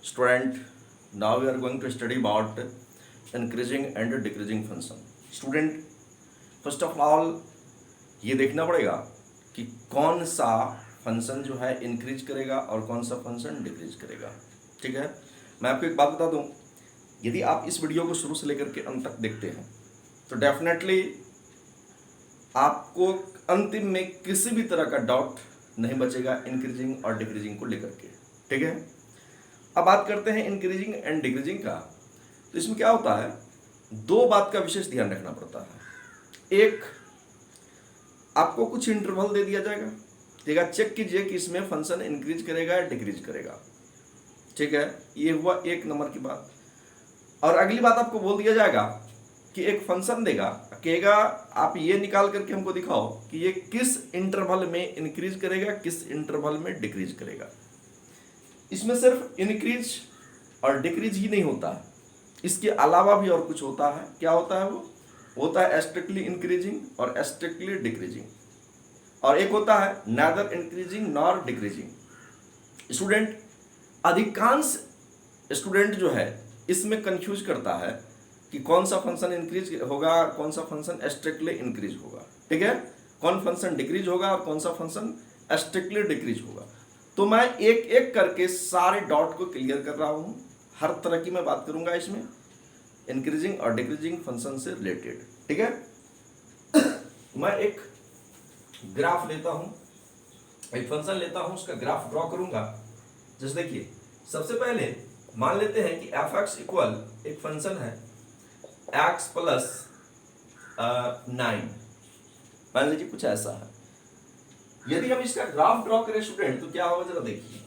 Student, now we are going to study about increasing and decreasing function. Student, first of all ये देखना पड़ेगा कि कौन सा फंक्शन जो है इंक्रीज करेगा और कौन सा फंक्शन डिक्रीज करेगा. ठीक है, मैं आपको एक बात बता दूं, यदि आप इस वीडियो को शुरू से लेकर के अंत तक देखते हैं तो डेफिनेटली आपको अंतिम में किसी भी तरह का डाउट नहीं बचेगा इंक्रीजिंग और डिक्रीजिंग को लेकर के. ठीक है, अब बात करते हैं इंक्रीजिंग एंड डिक्रीजिंग का. तो इसमें क्या होता है, दो बात का विशेष ध्यान रखना पड़ता है. एक, आपको कुछ इंटरवल दे दिया जाएगा, ठीक है, चेक कीजिए कि इसमें फंक्शन इंक्रीज करेगा या डिक्रीज करेगा. ठीक है, ये हुआ एक नंबर की बात. और अगली बात आपको बोल दिया जाएगा कि एक फंक्शन देगा, कहेगा आप ये निकाल करके हमको दिखाओ कि ये किस इंटरवल में इंक्रीज करेगा, किस इंटरवल में डिक्रीज करेगा. इसमें सिर्फ इंक्रीज और डिक्रीज ही नहीं होता है, इसके अलावा भी और कुछ होता है. क्या होता है? वो होता है स्ट्रिक्टली इंक्रीजिंग और स्ट्रिक्टली डिक्रीजिंग, और एक होता है neither increasing nor decreasing. Student, अधिकांश स्टूडेंट जो है इसमें कंफ्यूज करता है कि कौन सा फंक्शन इंक्रीज होगा, कौन सा फंक्शन स्ट्रिक्टली इंक्रीज होगा. ठीक है, कौन फंक्शन डिक्रीज होगा और कौन सा फंक्शन स्ट्रिक्टली डिक्रीज होगा. तो मैं एक एक करके सारे डॉट को क्लियर कर रहा हूं. हर तरह की मैं बात करूंगा इसमें इंक्रीजिंग और डिक्रीजिंग फंक्शन से रिलेटेड. ठीक है, मैं एक ग्राफ लेता हूं, एक फंक्शन लेता हूं, उसका ग्राफ ड्रॉ करूंगा. जैसे देखिए, सबसे पहले मान लेते हैं कि एफ एक्स इक्वल एक फंक्शन है एक्स प्लस 9, मान लीजिए कुछ ऐसा है. यदि हम इसका ग्राफ ड्रॉ करें स्टूडेंट तो क्या होगा जरा देखिए.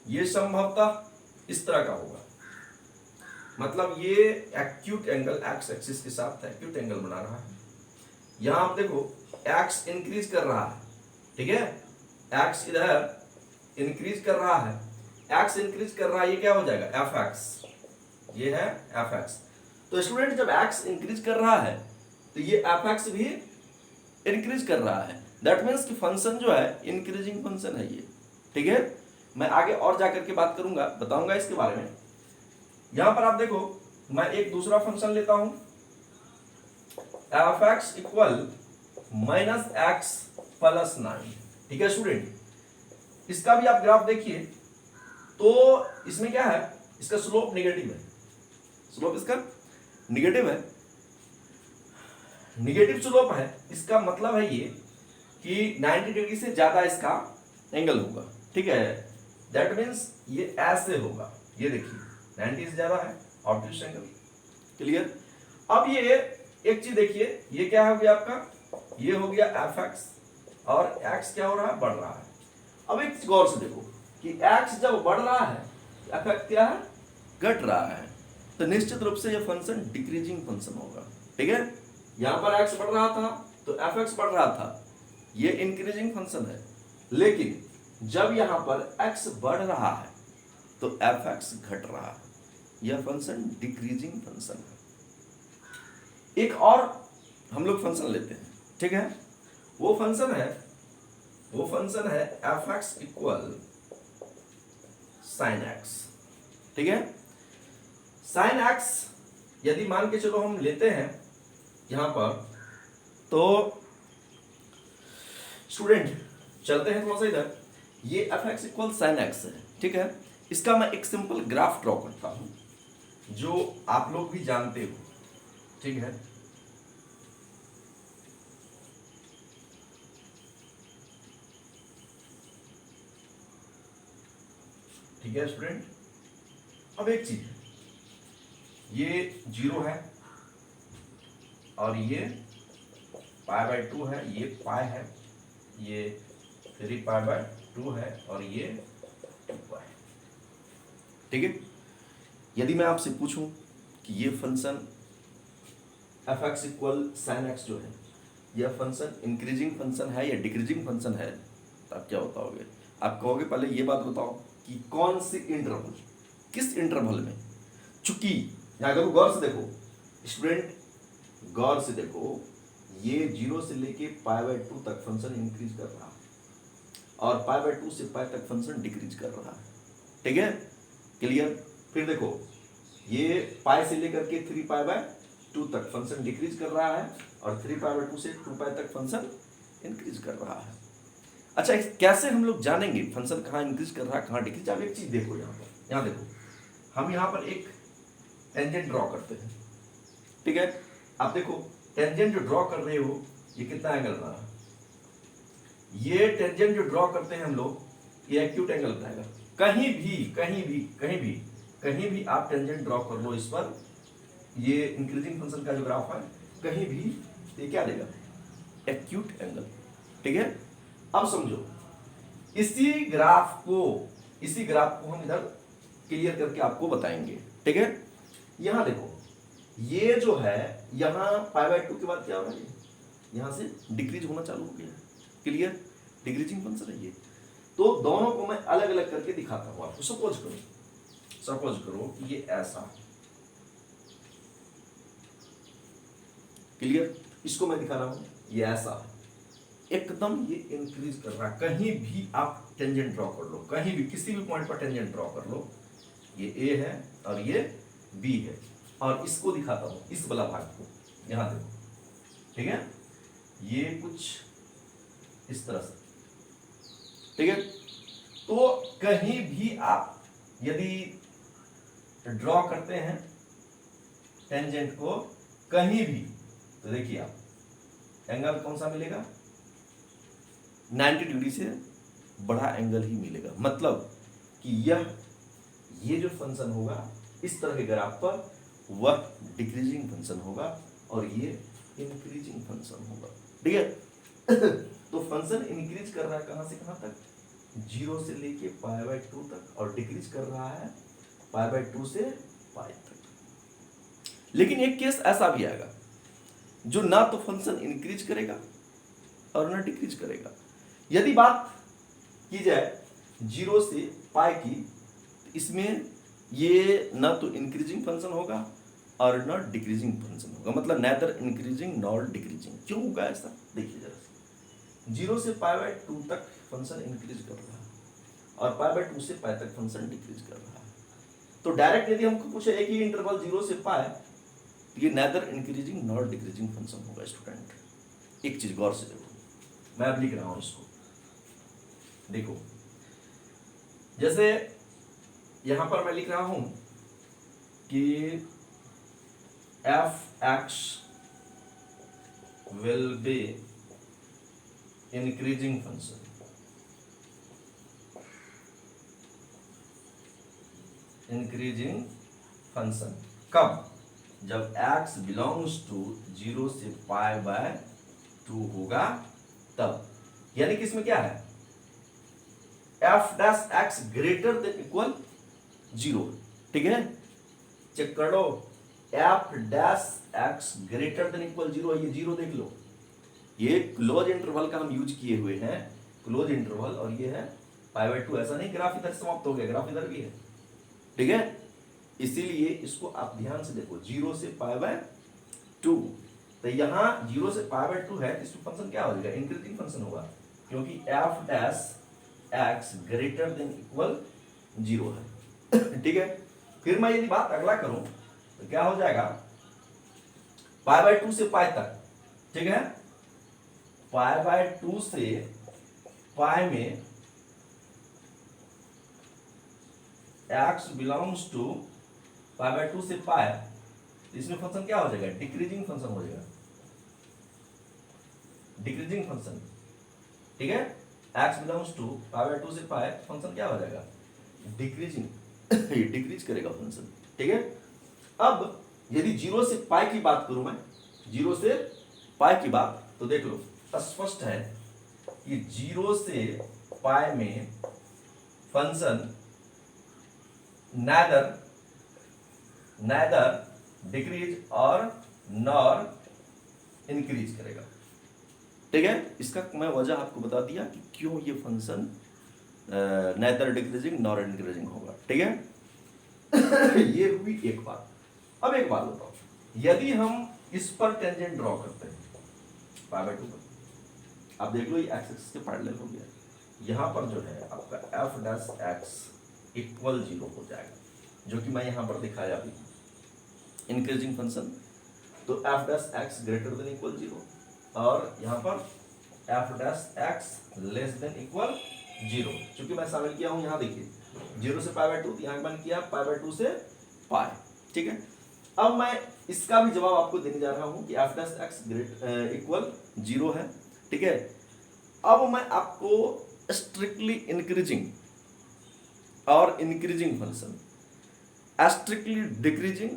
ये संभवतः इस तरह का होगा, मतलब ये एक्यूट एंगल एक्स एक्सिस के साथ एक्यूट एंगल बना रहा है. यहां आप देखो एक्स इंक्रीज कर रहा है. ठीक है, एक्स इधर इंक्रीज कर रहा है, एक्स इंक्रीज कर रहा है, ये क्या हो जाएगा एफ एक्स, ये है एफ एक्स. तो स्टूडेंट जब एक्स इंक्रीज कर रहा है तो ये एफ एक्स भी इंक्रीज कर रहा है. दैट मीन्स कि फंक्शन जो है इंक्रीजिंग फंक्शन है ये. ठीक है, मैं आगे और जाकर के बात करूंगा, बताऊंगा इसके बारे में. यहां पर आप देखो, मैं एक दूसरा फंक्शन लेता हूं F x equal minus x plus 9. ठीक है स्टूडेंट, इसका भी आप ग्राफ देखिए तो इसमें क्या है, इसका स्लोप नेगेटिव है. स्लोप इसका नेगेटिव है, निगेटिव स्लोप है. इसका मतलब है ये कि 90 डिग्री से ज्यादा इसका एंगल होगा. ठीक है, दैट मीन्स ये ऐसे होगा. ये देखिए 90 से ज्यादा है ऑब्ट्यूस एंगल. क्लियर. अब ये एक चीज देखिए, ये क्या हो गया आपका, ये हो गया एफ एक्स, और एक्स क्या हो रहा है, बढ़ रहा है. अब एक चीज गौर से देखो कि एक्स जब बढ़ रहा है, एफ एक्स क्या है, घट रहा है, तो निश्चित रूप से ये फंक्शन डिक्रीजिंग फंक्शन होगा. ठीक है, यहां पर x बढ़ रहा था तो एफ एक्स बढ़ रहा था, ये इंक्रीजिंग फंक्शन है. लेकिन जब यहां पर x बढ़ रहा है तो एफ एक्स घट रहा है, यह फंक्शन डिक्रीजिंग फंक्शन है. एक और हम लोग फंक्शन लेते हैं. ठीक है, वो फंक्शन है f x equal sine x. ठीक है, साइन एक्स यदि मान के चलो हम लेते हैं यहां पर, तो स्टूडेंट चलते हैं थोड़ा सा इधर. ये F x equal sine x है. ठीक है, इसका मैं एक सिंपल ग्राफ ड्रॉ करता हूं जो आप लोग भी जानते हो. ठीक है, ठीक है स्टूडेंट. अब एक चीज, ये 0 है और ये पाई बाय 2 है, ये पाई है, ये 3 पाई बाय 2 है और ये 2 पाई. ठीक है, यदि मैं आपसे पूछूं कि ये function F x equal sine x जो है, यह फंक्शन इंक्रीजिंग फंक्शन है या डिक्रीजिंग फंक्शन है, तो आप क्या बताओगे? आप कहोगे पहले ये बात बताओ कि कौन सी इंटरवल, किस इंटरवल में. चूंकि अगर गौर से देखो स्टूडेंट, गौर से देखो, ये 0 से लेके पाई बाय 2 तक फंक्शन इंक्रीज कर रहा है और पाई बाय 2 से पाई तक फंक्शन डिक्रीज कर रहा है. ठीक है, क्लियर। फिर देखो ये पाई से लेकर के 3π/2 तक फंक्शन डिक्रीज कर रहा है और 3π/2 से 2π तक फंक्शन इंक्रीज कर रहा है। अच्छा कैसे हम लोग जानेंगे फंक्शन कहाँ इंक्रीज कर रहा है कहाँ डिक्रीज? अब एक चीज देखो यहाँ देखो हम यहाँ पर एक टेंजेंट ड्रॉ करते हैं, ठीक है। आप देखो टेंजेंट जो ड्रॉ कर रहे हो ये कितना एंगल बना रहा है? ये टेंजेंट जो ड्रॉ करते हैं हम लोग ये एक्यूट एंगल बनाएगा। कहीं भी आप टेंजेंट ड्रॉ कर लो इस पर, ये इंक्रीजिंग फंक्शन का जो ग्राफ है कहीं भी ये क्या देगा? एक्यूट एंगल, ठीक है। अब समझो इसी ग्राफ को हम इधर क्लियर करके आपको बताएंगे, ठीक है। यहां देखो ये जो है यहां π/2 के बाद क्या हो रहा है? यहां से डिक्रीज होना चालू हो गया, क्लियर, डिक्रीजिंग फंक्शन है ये। तो दोनों को मैं अलग अलग करके दिखाता हूं आपको। सपोज करो कि ये ऐसा, क्लियर, इसको मैं दिखा रहा हूं ये ऐसा एकदम ये इंक्रीज कर रहा है। कहीं भी आप टेंजेंट ड्रॉ कर लो, कहीं भी किसी भी पॉइंट पर टेंजेंट ड्रॉ कर लो, ये ए है और ये बी है। और इसको दिखाता हूं इस वाला भाग को, यहां देखो, ठीक है, ये कुछ इस तरह से, ठीक है। तो कहीं भी आप यदि ड्रॉ करते हैं टेंजेंट को कहीं भी, तो देखिए आप एंगल कौन सा मिलेगा? 90 डिग्री से बड़ा एंगल ही मिलेगा। मतलब कि ये जो फंक्शन होगा इस तरह के ग्राफ पर वह डिक्रीजिंग फंक्शन होगा और ये इंक्रीजिंग फंक्शन होगा, ठीक है। तो फंक्शन इंक्रीज कर रहा है कहां से कहां तक? 0 से लेके π/2 तक, और डिक्रीज कर रहा है π/2 से π तक। लेकिन एक केस ऐसा भी आएगा जो ना तो फंक्शन इंक्रीज करेगा और ना डिक्रीज करेगा। यदि बात की जाए 0 से π की, इसमें ये ना तो इंक्रीजिंग फंक्शन होगा और ना डिक्रीजिंग फंक्शन होगा। मतलब नेदर इंक्रीजिंग नॉर डिक्रीजिंग। क्यों होगा ऐसा? देखिए जरा, 0 से π/2 तक फंक्शन इंक्रीज कर रहा है और π/2 से π तक फंक्शन डिक्रीज कर रहा है। तो डायरेक्ट यदि हमको पूछे एक ही इंटरवल 0 से π, ये neither increasing nor decreasing function होगा। स्टूडेंट एक चीज गौर से देखो, मैं अब लिख रहा हूं इसको, देखो जैसे यहां पर मैं लिख रहा हूं कि f(x) will be increasing function, increasing function कब? जब x बिलोंग्स टू 0 से π/2 होगा तब। यानी कि इसमें क्या है? f(x) ग्रेटर देन इक्वल 0, ठीक है। चेक कर लो, f(x) ग्रेटर देन इक्वल 0 है, ये 0 देख लो। ये क्लोज इंटरवल का हम यूज किए हुए हैं, क्लोज इंटरवल, और ये है π/2। ऐसा नहीं ग्राफ इधर समाप्त हो गया, ग्राफ इधर भी है, ठीक है। इसीलिए इसको आप ध्यान से देखो, 0 से π/2, तो यहां 0 से π/2 है, इसमें फंक्शन क्या हो जाएगा? इंक्रीजिंग फंक्शन होगा, क्योंकि f(x) ग्रेटर देन इक्वल 0 है, ठीक है। फिर मैं यदि बात अगला करूं तो क्या हो जाएगा? π/2 से π तक, ठीक है। π/2 से π में x बिलोंग्स टू π/2 से π, इसमें फंक्शन क्या हो जाएगा? डिक्रीजिंग फंक्शन हो जाएगा, डिक्रीजिंग फंक्शन, ठीक है। x बिलोंग्स टू π/2 से π, फंक्शन क्या हो जाएगा? डिक्रीजिंग, ये डिक्रीज करेगा फंक्शन, ठीक है। अब यदि 0 से π की बात करूं मैं, 0 से π की बात, तो देख लो स्पष्ट है कि 0 से π में फंक्शन neither डिक्रीज और नॉर इंक्रीज करेगा, ठीक है। इसका मैं वजह आपको बता दिया कि क्यों ये function neither decreasing nor increasing होगा, ठीक है। ये हुई एक बात। अब एक बात बताओ, यदि हम इस पर टेंजेंट ड्रॉ करते हैं π/2 पर, आप देख लो ये एक्स एक्सिस के पैरेलल हो गया। यहां पर जो है आपका f(x) इक्वल 0 हो जाएगा, जो कि मैं यहां पर दिखाया भी इंक्रीजिंग फंक्शन। तो F dash x greater than equal 0 और यहां पर F dash X less than equal 0, चूंकि मैं शामिल किया हूं, यहां देखिए 0 से पाई बाय 2, यहां मैंने किया पाई बाय 2 से पाई, ठीक है। अब मैं इसका भी जवाब आपको देने जा रहा हूं कि एफ डैश एक्स इक्वल 0 है, ठीक है। अब मैं आपको स्ट्रिक्टली इंक्रीजिंग और इंक्रीजिंग फंक्शन, स्ट्रिक्टली डिक्रीजिंग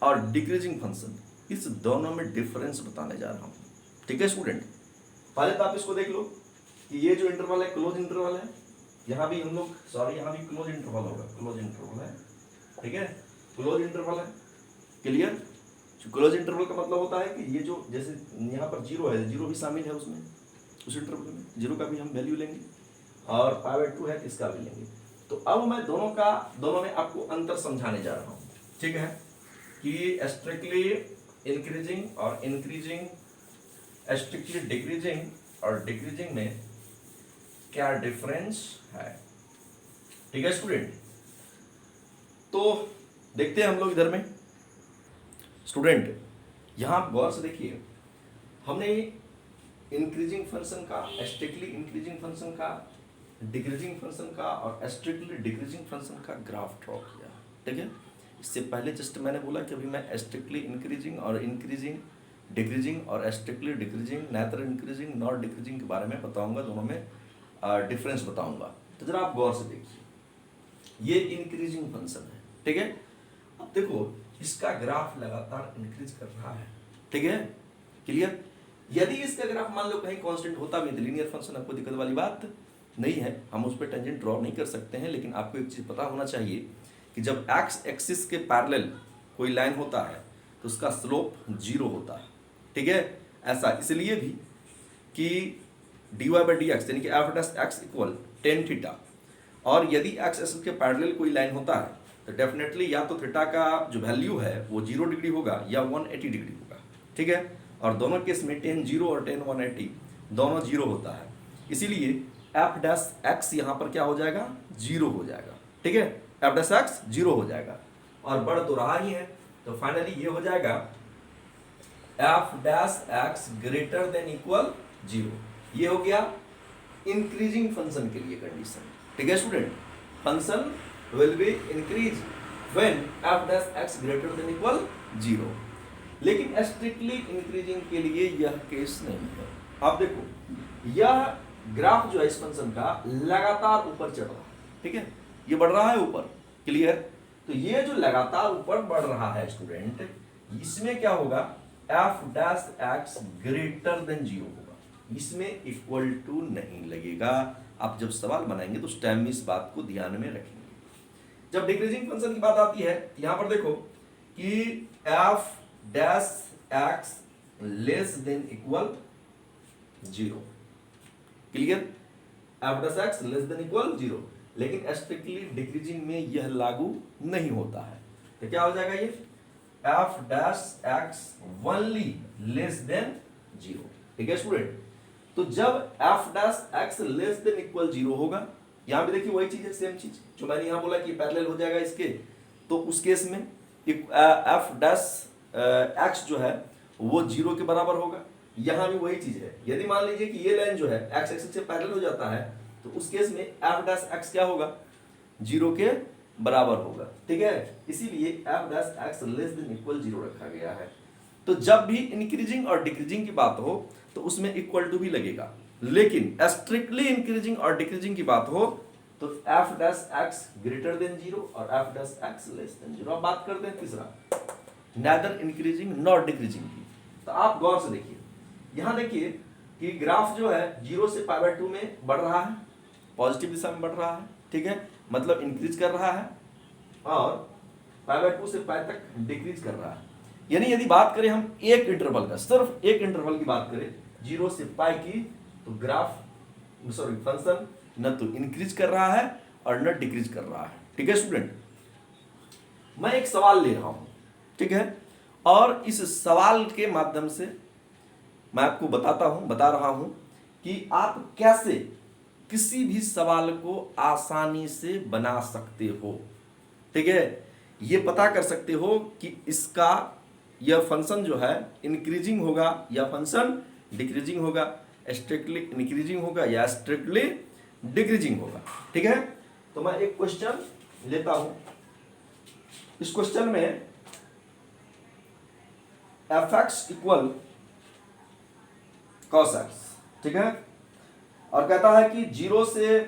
और डिक्रीजिंग फंक्शन, इस दोनों में डिफरेंस बताने जा रहा हूं, ठीक है स्टूडेंट। पहले तो आप इसको देख लो कि ये जो इंटरवल है क्लोज इंटरवल है, यहां भी हम लोग यहां भी क्लोज इंटरवल होगा, क्लोज इंटरवल है, ठीक है, क्लोज इंटरवल है, क्लियर। क्लोज इंटरवल का मतलब होता है कि ये जो जैसे यहाँ पर 0 है, 0 भी शामिल है उसमें, उस इंटरवल में 0 का भी हम वैल्यू लेंगे और पाई बाय 2 है इसका भी लेंगे। तो अब मैं दोनों में आपको अंतर समझाने जा रहा हूँ, ठीक है, कि स्ट्रिक्टली इंक्रीजिंग और इंक्रीजिंग, स्ट्रिक्टली डिक्रीजिंग और डिक्रीजिंग में क्या डिफरेंस है, ठीक है स्टूडेंट। तो देखते हैं हम लोग इधर में स्टूडेंट, यहां आप गौर से देखिए, हमने इंक्रीजिंग फंक्शन का, स्ट्रिक्टली इंक्रीजिंग फंक्शन का, डिक्रीजिंग फंक्शन का और स्ट्रिक्टली डिक्रीजिंग फंक्शन का ग्राफ ड्रॉ किया, ठीक है। इससे पहले जस्ट मैंने बोला कि अभी मैं स्ट्रिक्टली इंक्रीजिंग और इंक्रीजिंग, डिक्रीजिंग और strictly decreasing, neither increasing not decreasing के बारे में बताऊंगा, दोनों में डिफरेंस बताऊंगा। तो जरा आप गौर से देखिए, ये इंक्रीजिंग फंक्शन है, ठीक है। अब देखो इसका ग्राफ लगातार इंक्रीज कर रहा है, ठीक है, क्लियर। यदि इसका ग्राफ मान लो कहीं कांस्टेंट होता भी है तो लीनियर फंक्शन, आपको दिक्कत वाली बात नहीं है, हम उस पर टेंजेंट ड्रॉ नहीं कर सकते हैं। लेकिन आपको एक चीज पता होना चाहिए कि जब एक्स एक्सिस के पैरेलल कोई लाइन होता है तो उसका स्लोप 0 होता है, ठीक है। ऐसा इसलिए भी कि dy बाई डी एक्स यानी कि F dash x equal tan theta, और यदि एक्स एक्सिस के पैरेलल कोई लाइन होता है तो डेफिनेटली या तो थीटा का जो वैल्यू है वो 0 डिग्री होगा या 180 डिग्री होगा, ठीक है। और दोनों केस में टेन 0 और टेन 180 दोनों 0 होता है, इसीलिए एफ डैश एक्स यहाँ पर क्या हो जाएगा, 0 हो जाएगा, ठीक है। एफ डैश एक्स 0 हो जाएगा और बढ़ तो रहा ही है, तो फाइनली ये हो जाएगा F dash x greater than equal 0। ये हो गया इंक्रीजिंग फंक्शन के लिए कंडीशन, ठीक है student. Function will be increase when f dash x greater than equal 0। लेकिन स्ट्रिक्टली इंक्रीजिंग के लिए यह केस नहीं है। आप देखो यह ग्राफ जो है इस फंक्शन का लगातार ऊपर चढ़ रहा है, ठीक है, ये बढ़ रहा है ऊपर, क्लियर। तो ये जो लगातार ऊपर बढ़ रहा है स्टूडेंट, इसमें क्या होगा, f dash x greater than 0 होगा, इसमें इक्वल टू नहीं लगेगा। आप जब सवाल बनाएंगे तो उस टाइम में इस बात को ध्यान में रखेंगे। जब डिक्रीजिंग फंक्शन की बात आती है, यहां पर देखो कि f dash x less than equal 0, clear, f dash x less than equal 0। लेकिन स्ट्रिक्टली डिक्रीजिंग में यह लागू नहीं होता है, तो क्या हो जाएगा ये f dash x only less than 0, ठीक है स्टूडेंट। तो जब f dash x less than equal 0 होगा, यहां भी देखिए वही चीज है, सेम चीज जो मैंने यहां बोला कि पैरेलल हो जाएगा इसके, तो उस केस में f डैश x जो है वो 0 के बराबर होगा। यहां भी वही चीज है, यदि मान लीजिए कि ये लाइन जो है x एक्सिस से पैरेलल हो जाता है तो उस केस में f डैश x क्या होगा, 0 के बराबर होगा, ठीक है। इसीलिए f dash x less than equal 0 रखा गया है। तो जब भी इंक्रीजिंग और डिक्रीजिंग की बात हो तो उसमें इक्वल टू भी लगेगा, लेकिन स्ट्रिक्टली इंक्रीजिंग और डिक्रीजिंग की बात हो तो f dash x greater than 0 और f dash x less than 0। अब बात करते हैं तीसरा, नेदर इंक्रीजिंग नॉट डिक्रीजिंग की। तो आप गौर से देखिए, यहां देखिए कि ग्राफ जो है 0 से पाई बाय 2 में बढ़ रहा है, पॉजिटिव दिशा में बढ़ रहा है, ठीक है, मतलब इंक्रीज कर रहा है, और पाई बाय 2 से पाई तक डिक्रीज कर रहा है। यानी यदि बात करें हम एक इंटरवल का, सिर्फ एक इंटरवल की बात करें 0 से पाई की, तो ग्राफ फंक्शन न तो इंक्रीज कर रहा है और न डिक्रीज कर रहा है, ठीक है स्टूडेंट। मैं एक सवाल ले रहा हूं, ठीक है, और इस सवाल के माध्यम से मैं आपको बता रहा हूं कि आप कैसे किसी भी सवाल को आसानी से बना सकते हो। ठीक है, ये पता कर सकते हो कि इसका यह फंक्शन जो है इंक्रीजिंग होगा या फंक्शन डिक्रीजिंग होगा, स्ट्रिक्टली इंक्रीजिंग होगा या स्ट्रिक्टली डिक्रीजिंग होगा। ठीक है, तो मैं एक क्वेश्चन लेता हूं। इस क्वेश्चन में F x equal cos x, ठीक है, और कहता है कि 0 से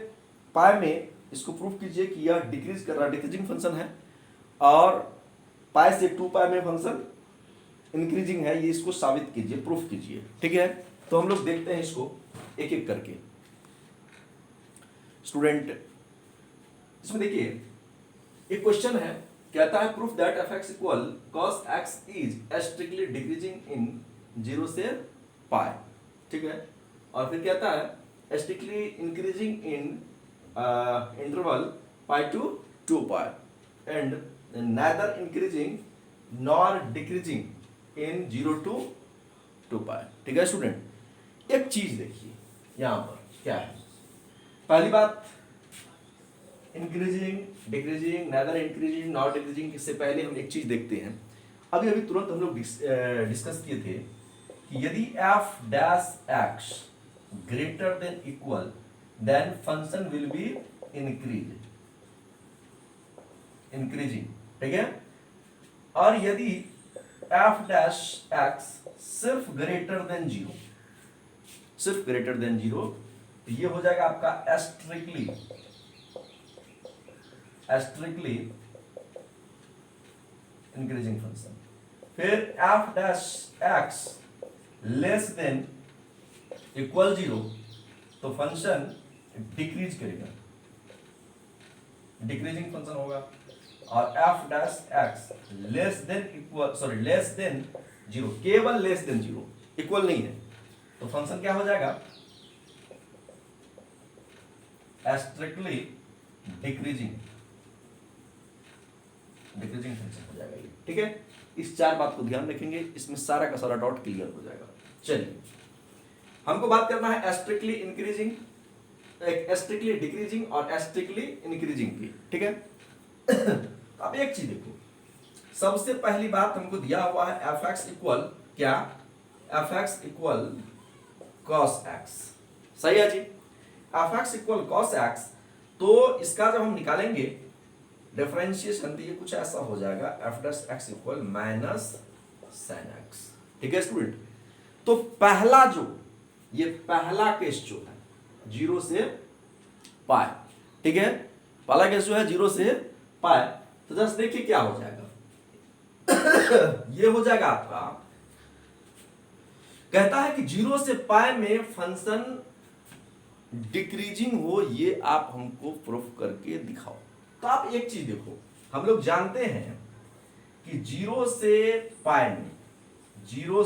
पाई में इसको प्रूफ कीजिए कि यह डिक्रीज कर रहा डिक्रीजिंग फंक्शन है, और पाई से 2 पाई में फंक्शन इंक्रीजिंग है, ये इसको साबित कीजिए, प्रूफ कीजिए। ठीक है, तो हम लोग देखते हैं इसको एक एक करके। स्टूडेंट, इसमें देखिए एक क्वेश्चन है, कहता है proof that F x equal cos X is strictly decreasing in 0 से पाई। ठीक है, और फिर कहता है strictly increasing in interval pi to 2 pi and neither increasing nor decreasing in 0 to 2 pi. ठीक है स्टूडेंट, एक चीज देखिए यहां पर क्या है। पहली बात, increasing decreasing neither increasing nor decreasing, इससे पहले हम एक चीज देखते हैं। अभी अभी तुरंत हम लोग डिस्कस किए थे कि यदि F dash x greater than equal then function will be increasing. ठीक है, और यदि एफ डैश एक्स सिर्फ ग्रेटर देन 0, सिर्फ ग्रेटर देन 0, तो ये हो जाएगा आपका स्ट्रिक्टली इंक्रीजिंग फंक्शन। फिर F dash X less than equal 0, तो फंक्शन डिक्रीज करेगा, डिक्रीजिंग फंक्शन होगा। और F dash X less than 0, केवल लेस देन 0, इक्वल नहीं है, तो फंक्शन क्या हो जाएगा, स्ट्रिक्टली डिक्रीजिंग फंक्शन हो जाएगा ये। ठीक है, इस 4 बात को ध्यान रखेंगे, इसमें सारा का सारा डाउट क्लियर हो जाएगा। चलिए, हमको बात करना है स्ट्रिक्टली इंक्रीजिंग, स्ट्रिक्टली डिक्रीजिंग और स्ट्रिक्टली इंक्रीजिंग की। ठीक है, अब एक चीज देखो, सबसे पहली बात हमको दिया हुआ है एफ एक्स इक्वल क्या, f x equal cos x. सही है जी, f x equal cos x. तो इसका जब हम निकालेंगे डिफरेंशिएशन, तो ये कुछ ऐसा हो जाएगा, F dash x equal minus sine x. ठीक है स्टूडेंट, तो पहला जो ये पहला केस जो है 0 से पाई, ठीक है, पहला केस जो है 0 से पाई, तो जस्ट देखिए क्या हो जाएगा ये हो जाएगा आपका, कहता है कि 0 से पाई में फंक्शन डिक्रीजिंग हो, ये आप हमको प्रूफ करके दिखाओ। तो आप एक चीज देखो, हम लोग जानते हैं कि 0 से पाई में 0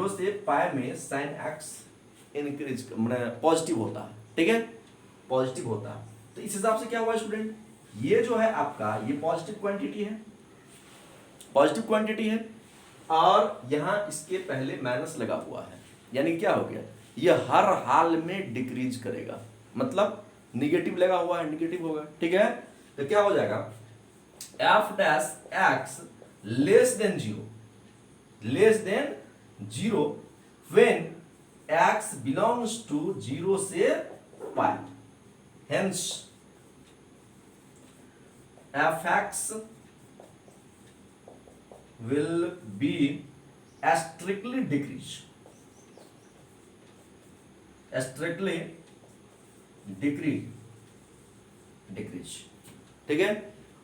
से पाई में साइन एक्स इंक्रीज पॉजिटिव होता है। ठीक है, पॉजिटिव होता है, तो इस हिसाब से क्या हुआ स्टूडेंट, ये जो है आपका ये पॉजिटिव क्वांटिटी है, और यहां इसके पहले माइनस लगा हुआ है, यानी क्या हो गया, ये हर हाल में डिक्रीज करेगा, मतलब निगेटिव लगा हुआ है, निगेटिव होगा। ठीक है, तो क्या हो जाएगा, F dash X less than 0 when x belongs to 0 से पाई, hence f(x) will be strictly decrease, ठीक है।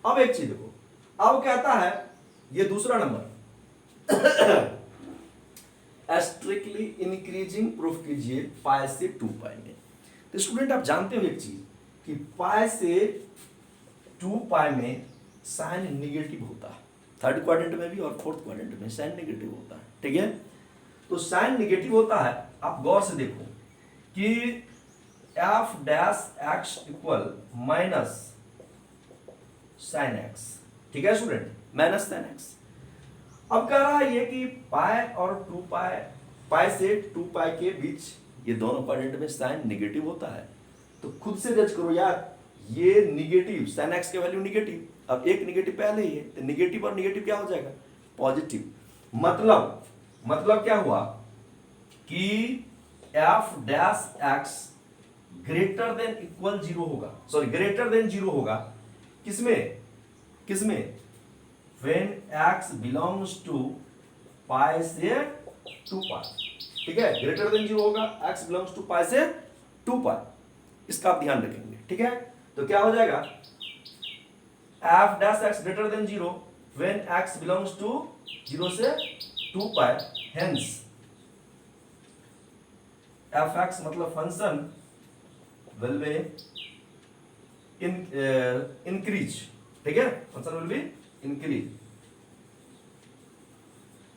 अब एक चीज देखो, अब कहता है ये दूसरा नंबर स्ट्रिक्टली इंक्रीजिंग प्रूफ कीजिए पाई से 2 पाई में। तो स्टूडेंट आप जानते हो एक चीज कि पाई से 2 पाई में साइन नेगेटिव होता है, थर्ड क्वाड्रेंट में भी और फोर्थ क्वाड्रेंट में साइन नेगेटिव होता है। ठीक है, तो साइन नेगेटिव होता है, आप गौर से देखो कि F dash x equal minus sine x. ठीक है स्टूडेंट, माइनस साइन एक्स। अब कह रहा है ये कि पाई और 2 पाई, पाई से 2 पाई के बीच ये दोनों क्वाड्रेंट में साइन निगेटिव होता है, तो खुद से जज करो यार, ये निगेटिव, साइन एक्स के वैल्यू निगेटिव, अब एक निगेटिव पहले ही है, तो निगेटिव और निगेटिव क्या हो जाएगा, पॉजिटिव। मतलब क्या हुआ कि F dash x greater than equal zero होगा, सॉरी ग्रेटर देन जीरो होगा, किसमें व्हेन एक्स बिलोंग्स टू पाई से टू पाई, ठीक है, ग्रेटर देन जीरो होगा, एक्स बिलोंग्स टू पाई से टू पाई, इसका आप ध्यान रखेंगे, ठीक है। तो क्या हो जाएगा, F dash x greater than zero when x belongs to zero से two pi, hence f x मतलब फंक्शन will be increase, ठीक है, फंक्शन will be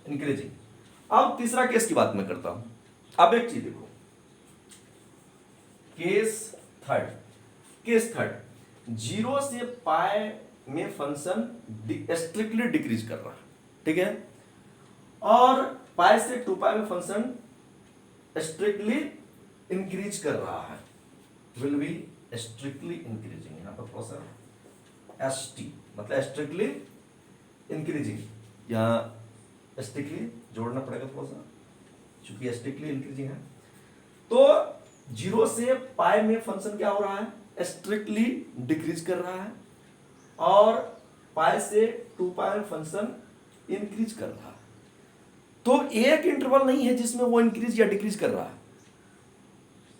increasing। अब तीसरा केस की बात मैं करता हूं, अब एक चीज देखो, केस थर्ड, जीरो से पाई में फंक्शन स्ट्रिक्टली डिक्रीज कर रहा है, ठीक है, और पाई से टू पाई में फंक्शन स्ट्रिक्टली इंक्रीज कर रहा है, will be strictly increasing, यहाँ पर थोड़ा सा st मतलब strictly increasing, यहाँ strictly जोड़ना पड़ेगा थोड़ा सा, क्योंकि strictly increasing है। तो जीरो से पाई में फंक्शन क्या हो रहा है, स्ट्रिक्टली डिक्रीज कर रहा है, और पाई से टू पाई में फंक्शन इंक्रीज कर रहा है। तो एक इंटरवल नहीं है जिसमें वो इंक्रीज या डिक्रीज कर रहा है,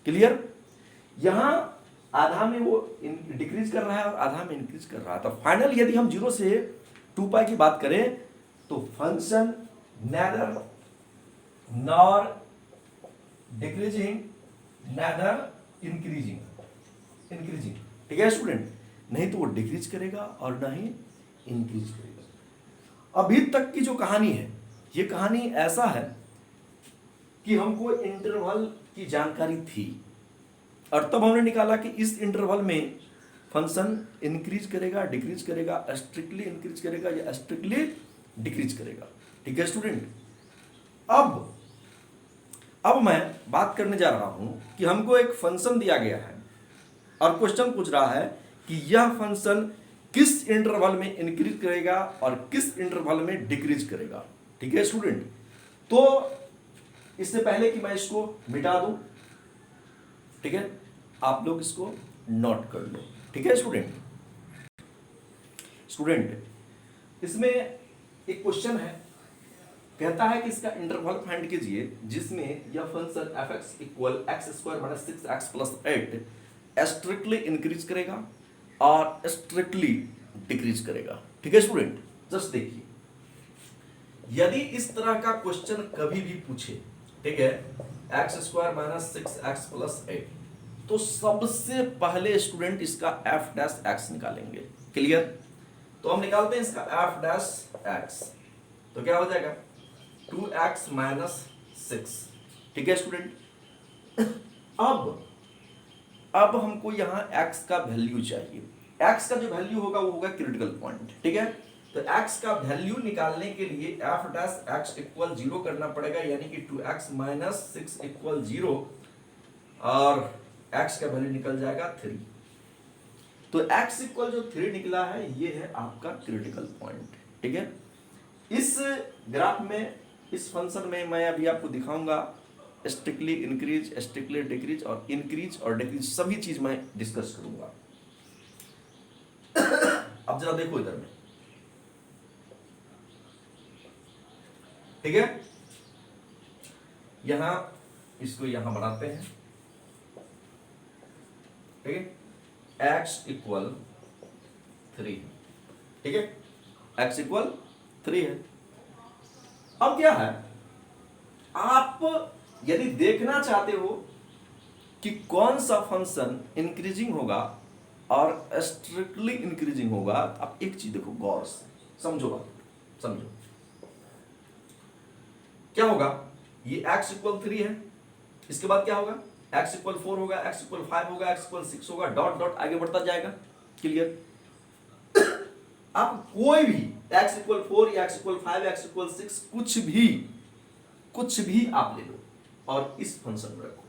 क्लियर। यहां आधा में वो डिक्रीज कर रहा है और आधा में इंक्रीज कर रहा है। तो फाइनल यदि हम जीरो से टू पाई की बात करें तो function neither nor decreasing neither increasing, ठीक है स्टूडेंट, नहीं तो वो डिक्रीज करेगा और ना ही इंक्रीज करेगा। अभी तक की जो कहानी है, ये कहानी ऐसा है कि हमको इंटरवल की जानकारी थी, और तब हमने निकाला कि इस इंटरवल में फंक्शन इंक्रीज करेगा, डिक्रीज करेगा, स्ट्रिक्टली इंक्रीज करेगा या स्ट्रिक्टली डिक्रीज करेगा, ठीक है स्टूडेंट। अब मैं बात करने जा रहा हूं कि हमको एक फंक्शन दिया गया है और क्वेश्चन पूछ रहा है कि यह फंक्शन किस इंटरवल में इंक्रीज करेगा और किस इंटरवल में डिक्रीज करेगा, ठीक है स्टूडेंट। तो इससे पहले कि मैं इसको मिटा दूं, ठीक है, आप लोग इसको नोट कर लो, ठीक है स्टूडेंट। इसमें एक क्वेश्चन है, कहता है कि इसका इंटरवल फाइंड कीजिए जिसमें यह function F x equal x square minus 6x plus 8 strictly increase करेगा और स्ट्रिक्टली डिक्रीज करेगा, ठीक है स्टूडेंट। जस्ट देखिए, यदि इस तरह का क्वेश्चन कभी भी पूछे, ठीक है, x square minus 6x plus 8, तो सबसे पहले स्टूडेंट इसका एफ डैश एक्स निकालेंगे, क्लियर। तो हम निकालते हैं इसका एफ डैश एक्स, तो क्या हो जाएगा 2x माइनस 6, ठीक है स्टूडेंट। अब हमको यहाँ x का वैल्यू चाहिए, x का जो वैल्यू होगा वो होगा क्रिटिकल पॉइंट, ठीक है। तो x का वैल्यू निकालने के लिए एफ डैश एक्स इक्वल 0 करना पड़ेगा, यानी कि 2x माइनस 6 इक्वल 0, और x का वैल्यू निकल जाएगा 3। तो x इक्वल जो 3 निकला है ये है आपका क्रिटिकल पॉइंट, ठीक है। इस ग्राफ में, इस फंक्शन में मैं अभी आपको दिखाऊंगा स्ट्रिक्टली इंक्रीज, स्ट्रिक्टली डिक्रीज, और इंक्रीज और डिक्रीज सभी चीज मैं डिस्कस करूंगा। अब जरा देखो इधर में, ठीक है, यहां इसको यहां बनाते हैं, ठीक है, x इक्वल 3, ठीक है, x इक्वल 3 है। अब क्या है, आप यदि देखना चाहते हो कि कौन सा फंक्शन इंक्रीजिंग होगा और स्ट्रिक्टली इंक्रीजिंग होगा, तो आप एक चीज देखो गौर से, समझो बात, समझो क्या होगा। ये x इक्वल 3 है, इसके बाद क्या होगा, x इक्वल 4 होगा, x इक्वल 5 होगा, x इक्वल 6 होगा, डॉट डॉट आगे बढ़ता जाएगा, क्लियर। आप कोई भी x इक्वल 4 या x इक्वल 5 या x इक्वल 6 कुछ भी आप ले लो और इस फंक्शन में रखो,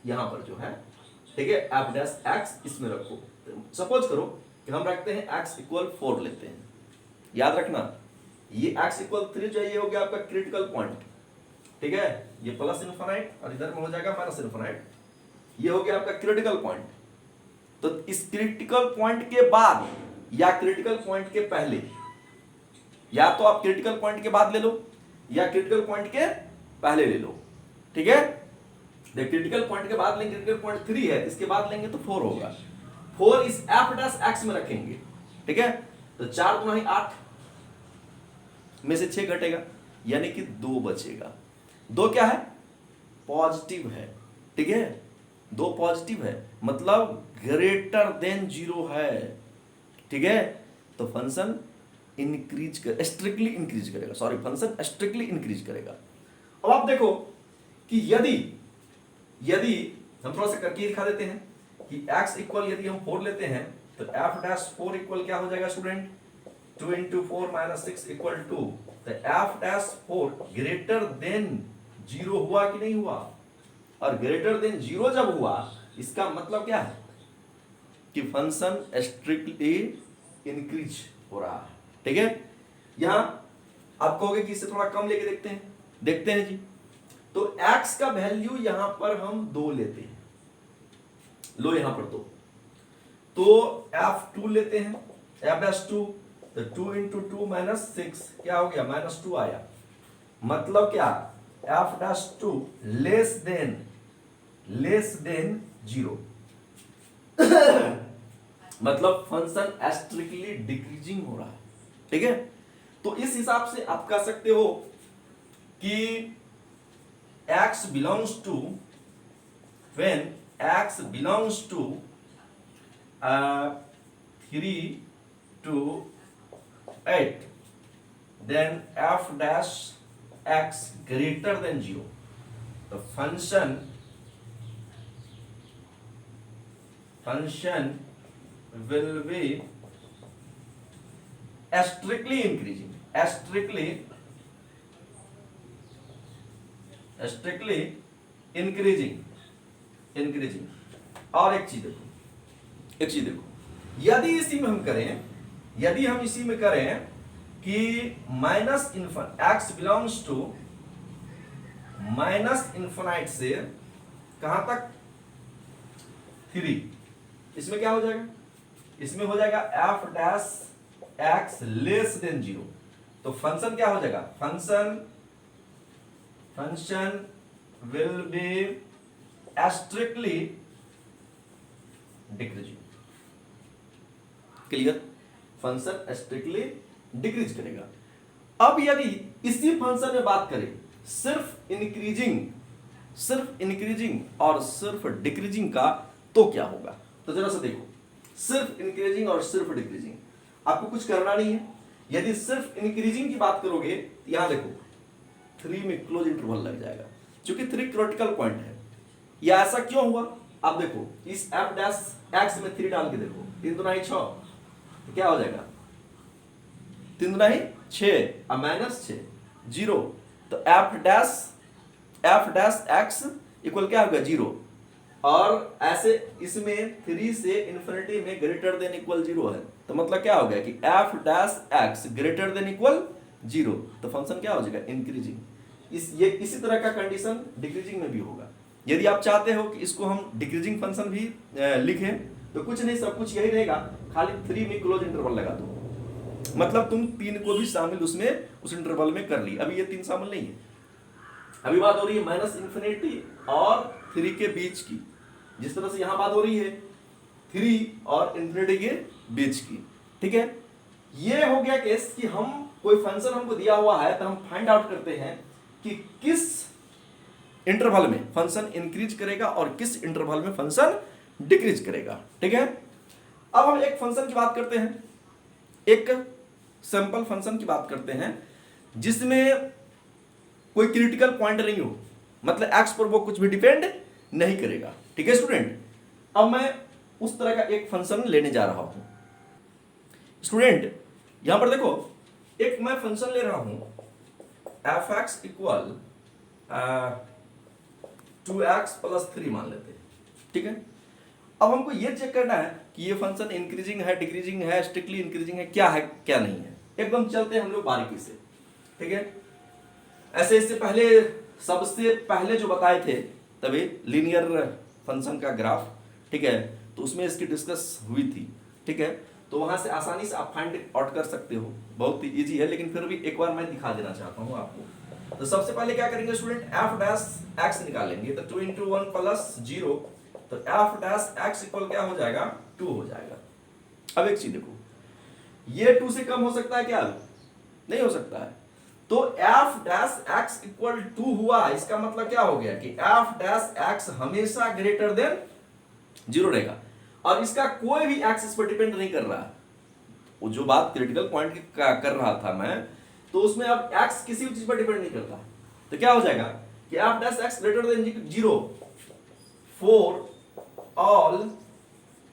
यहां पर जो है, ठीक है, एफ डैश एक्स इसमें रखो। सपोज करो कि हम रखते हैं एक्स इक्वल 4 लेते हैं, याद रखना ये एक्स इक्वल 3 जो ये हो गया आपका क्रिटिकल पॉइंट, ठीक है, ये प्लस इन्फिनाइट और इधर में हो जाएगा माइनस इन्फिनाइट, ये हो गया आपका क्रिटिकल पॉइंट। तो इस क्रिटिकल पॉइंट के बाद या क्रिटिकल पॉइंट के पहले, या तो आप क्रिटिकल पॉइंट के बाद ले लो या क्रिटिकल पॉइंट के पहले ले लो, ठीक है। क्रिटिकल पॉइंट के बाद लेंगे, क्रिटिकल पॉइंट 3 है, इसके बाद लेंगे तो 4 होगा। 4 इस एफ डैश एक्स में रखेंगे, ठीक है। तो 4 गुना 8 में से 6 घटेगा, यानी कि 2 बचेगा। 2 क्या है? पॉजिटिव है, ठीक है, 2 पॉजिटिव है, मतलब ग्रेटर देन 0 है, ठीक है। तो फंक्शन इंक्रीज कर, स्ट्रिक्टली इंक्रीज करेगा, सॉरी फंक्शन स्ट्रिक्टली इंक्रीज करेगा। अब आप देखो कि यदि हम थोड़ा सा करके दिखा देते हैं कि x इक्वल यदि हम 4 लेते हैं तो f डैश 4 इक्वल क्या हो जाएगा स्टूडेंट? 2 into 4 minus 6 equal 2। तो f डैश 4 ग्रेटर देन 0 हुआ कि नहीं हुआ? और ग्रेटर देन 0 जब हुआ इसका मतलब क्या है कि फंक्शन स्ट्रिक्टली इंक्रीज हो रहा है, ठीक है। यहां आप कहोगे कि इससे थोड़ा कम लेके देखते हैं जी। तो x का वैल्यू यहां पर हम 2 लेते हैं, लो यहां पर 2, तो f2 लेते हैं, f डैश 2, तो 2 into 2 minus 6 क्या हो गया? -2 आया। मतलब क्या? f डैश 2 लेस देन 0 मतलब फंक्शन स्ट्रिक्टली डिक्रीजिंग हो रहा है, ठीक है। तो इस हिसाब से आप कह सकते हो कि x belongs to, when x belongs to 3 to 8, then f dash x greater than 0, the function will be strictly increasing, strictly increasing। और एक चीज देखो, यदि हम इसी में करें कि minus X belongs to minus infinite से कहां तक? 3, इसमें क्या हो जाएगा? इसमें हो जाएगा f dash x less than 0। तो फंक्शन क्या हो जाएगा? Function will B strictly decreasing. Clear? Function strictly decrease करेगा। अब यदि इसी फंक्शन में बात करें सिर्फ इंक्रीजिंग और सिर्फ डिक्रीजिंग का, तो क्या होगा? तो जरा सा देखो, सिर्फ इंक्रीजिंग और सिर्फ डिक्रीजिंग, आपको कुछ करना नहीं है। यदि सिर्फ इंक्रीजिंग की बात करोगे, यहां देखो 3 में क्लोज इंटरवल लग जाएगा, क्योंकि 3 क्रिटिकल पॉइंट है। या ऐसा क्यों हुआ? आप देखो इस f डैश x में 3 डाल के देखो, 3 दूना 6, तो क्या हो जाएगा? 3 दूना 6 और -6 0। तो f डैश x इक्वल क्या होगा? 0। और ऐसे इसमें 3 से इन्फिनिटी में ग्रेटर देन इक्वल 0 है, तो मतलब क्या हो गया कि f dash x greater than equal 0, तो फंक्शन क्या हो जाएगा? इंक्रीजिंग। इसी तरह का कंडीशन डिक्रीजिंग में भी होगा। यदि आप चाहते हो कि इसको हम डिक्रीजिंग फंक्शन भी लिखें, तो कुछ नहीं, सब कुछ यही रहेगा, खाली 3 में क्लोज इंटरवल लगा दो, मतलब तुम 3 को भी शामिल उसमें उस इंटरवल में कर ली। अभी ये 3 शामिल नहीं है, अभी बात हो रही है माइनस इन्फिनिटी और 3 के बीच की, जिस तरह से यहां बात हो रही है 3 और इन्फिनिटी के बीच की, ठीक है। ये हो गया केस कि हम कोई फंक्शन हमको दिया हुआ है, तो हम फाइंड आउट करते हैं कि किस इंटरवल में फंक्शन इंक्रीज करेगा और किस इंटरवल में फंक्शन डिक्रीज करेगा, ठीक है। अब हम एक फंक्शन की बात करते हैं, एक सैंपल फंक्शन की बात करते हैं जिसमें कोई क्रिटिकल पॉइंट नहीं हो, मतलब x पर वो कुछ भी डिपेंड नहीं करेगा, ठीक है स्टूडेंट। अब मैं उस तरह का एक फंक्शन लेने जा रहा हूं स्टूडेंट। यहां पर देखो, एक मैं फंक्शन ले रहा हूं f(x) इक्वल 2x प्लस 3 मान लेते हैं, ठीक है। अब हमको ये चेक करना है कि ये फंक्शन इंक्रीजिंग है, डिक्रीजिंग है, स्ट्रिक्टली इंक्रीजिंग है क्या नहीं है। एकदम चलते हैं हम लोग बारीकी से, ठीक है। ऐसे इससे पहले सबसे पहले जो बताए थे तभी लीनियर फंक्शन का ग्राफ, ठीक है, तो उसमें इसकी डिस्कस हुई थी, ठीक है। तो वहां से आसानी से आप फाइंड आउट कर सकते हो, बहुत ही इजी है, लेकिन फिर भी एक बार मैं दिखा देना चाहता हूं आपको। तो सबसे पहले क्या करेंगे स्टूडेंट, एफ डैश एक्स निकालेंगे, तो 2 × 1 प्लस 0, तो एफ डैश एक्स इक्वल क्या हो जाएगा, 2 हो जाएगा। अब एक चीज देखो, ये 2 से कम हो सकता है क्या, नहीं हो सकता है, तो एफ डैश एक्स इक्वल 2 हुआ, इसका मतलब क्या हो गया कि एफ डैश एक्स हमेशा ग्रेटर देन 0 रहेगा, और इसका कोई भी एक्स इस पर डिपेंड नहीं कर रहा है। वो जो बात क्रिटिकल पॉइंट की कर रहा था मैं, तो उसमें अब एक्स किसी भी चीज पर डिपेंड नहीं करता, तो क्या हो जाएगा कि F dash x greater than 0 for all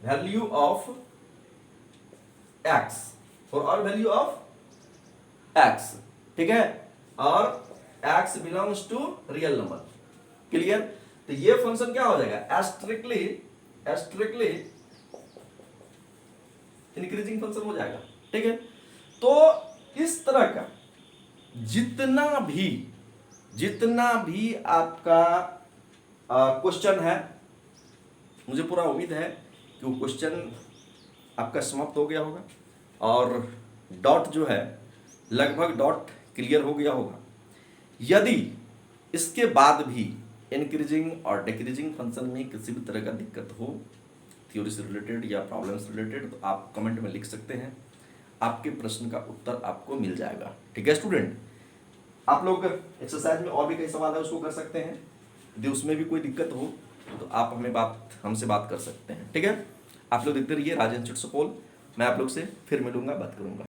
value of X, for all value of X, ठीक है, और X belongs to real number, clear. तो ये फंक्शन क्या हो जाएगा, स्ट्रिक्टली इंक्रीजिंग फंक्शन हो जाएगा, ठीक है। तो इस तरह का जितना भी आपका क्वेश्चन है, मुझे पूरा उम्मीद है कि वो क्वेश्चन आपका समाप्त हो गया होगा, और डॉट जो है लगभग डॉट क्लियर हो गया होगा। यदि इसके बाद भी इंक्रीजिंग और डिक्रीजिंग फंक्शन में किसी भी तरह का दिक्कत हो, थ्योरी से रिलेटेड या प्रॉब्लम से रिलेटेड, तो आप कमेंट में लिख सकते हैं, आपके प्रश्न का उत्तर आपको मिल जाएगा, ठीक है स्टूडेंट। आप लोग एक्सरसाइज में और भी कई सवाल है उसको कर सकते हैं, यदि उसमें भी कोई दिक्कत हो तो आप हमसे बात कर सकते हैं, ठीक है। आप लोग देखते रहिए राज इंस्टीट्यूट सुपौल, मैं आप लोग से फिर मिलूंगा, बात करूंगा।